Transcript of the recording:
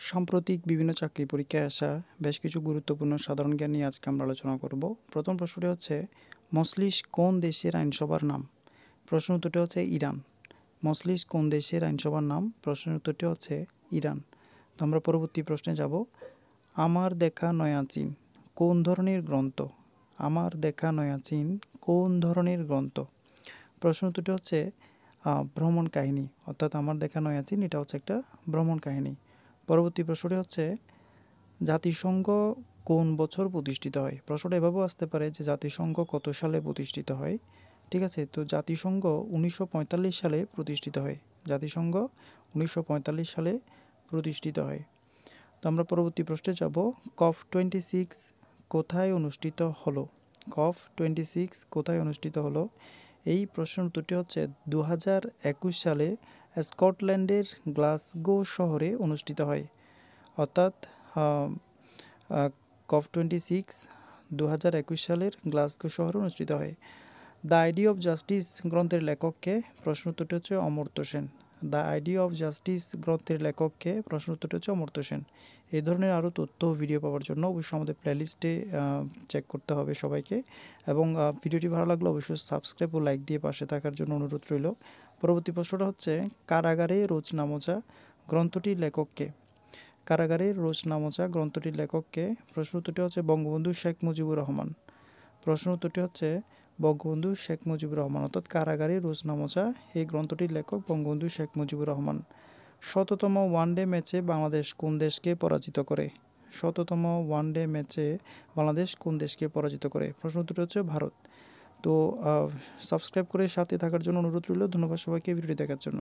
সাম্প্রতিক বিভিন্ন চাকরি পরীক্ষায় আসা বেশ কিছু গুরুত্বপূর্ণ সাধারণ জ্ঞান নিয়ে আজকে আমরা আলোচনা করব। প্রথম প্রশ্নটি হচ্ছে, মজলিস কোন দেশের আইনসভার নাম? প্রশ্নের উত্তরটি হচ্ছে ইরান। মজলিস কোন দেশের আইনসভার নাম? প্রশ্নের উত্তরটি হচ্ছে ইরান। তো আমরা পরবর্তী প্রশ্নে যাব। আমার দেখা নয়া চীন কোন ধরনের গ্রন্থ? আমার দেখা নয়া চীন কোন ধরনের গ্রন্থ? প্রশ্নের উত্তরটি হচ্ছে ভ্রমণ কাহিনী, অর্থাৎ আমার দেখা নয়া চীন এটা হচ্ছে একটা ভ্রমণ কাহিনী। পরবর্তী প্রশ্নটি হচ্ছে, জাতিসংঘ কোন বছর প্রতিষ্ঠিত হয়? প্রশ্নটা এভাবেও আসতে পারে যে জাতিসংঘ কত সালে প্রতিষ্ঠিত হয়। ঠিক আছে, তো জাতিসংঘ 1945 সালে প্রতিষ্ঠিত হয়। জাতিসংঘ 1945 সালে প্রতিষ্ঠিত হয়। তো আমরা পরবর্তী প্রশ্নে যাব। COP26 কোথায় অনুষ্ঠিত হলো? COP26 কোথায় অনুষ্ঠিত হলো? এই প্রশ্নের উত্তরটি হচ্ছে 2021 সালে স্কটল্যান্ডের গ্লাসগো শহরে অনুষ্ঠিত হয়। অর্থাৎ COP26 2021 সালের গ্লাসগো শহরে অনুষ্ঠিত হয়। দ্য আইডিয়া অফ জাস্টিস গ্রন্থের লেখককে? প্রশ্ন উত্তরটি হচ্ছে Amartya Sen. The idea of justice গ্রন্থের লেখককে? প্রশ্ন উত্তরটি হচ্ছে অমর্ত্য সেন। এই ধরনের আরও তথ্য ভিডিও পাওয়ার জন্য অবশ্যই আমাদের প্লেলিস্টে চেক করতে হবে সবাইকে, এবং ভিডিওটি ভালো লাগলে অবশ্যই সাবস্ক্রাইব ও লাইক দিয়ে পাশে থাকার জন্য অনুরোধ রইল। পরবর্তী প্রশ্নটা হচ্ছে, কারাগারে রোজনামচা গ্রন্থটির লেখককে? কারাগারে রোজনামচা গ্রন্থটির লেখককে? প্রশ্ন উত্তরটি হচ্ছে বঙ্গবন্ধু শেখ মুজিবুর রহমান। প্রশ্ন উত্তরটি হচ্ছে বঙ্গবন্ধু শেখ মুজিবুর রহমান, অর্থাৎ কারাগারে রোজনামচা এই গ্রন্থটির লেখক বঙ্গবন্ধু শেখ মুজিবুর রহমান। শততম ওয়ানডে ম্যাচে বাংলাদেশ কোন দেশকে পরাজিত করে? শততম ওয়ানডে ম্যাচে বাংলাদেশ কোন দেশকে পরাজিত করে? প্রশ্ন উত্তরটি হচ্ছে ভারত। তো সাবস্ক্রাইব করে সাথে থাকার জন্য অনুরোধ রইল। ধন্যবাদ সবাইকে ভিডিওটি দেখার জন্য।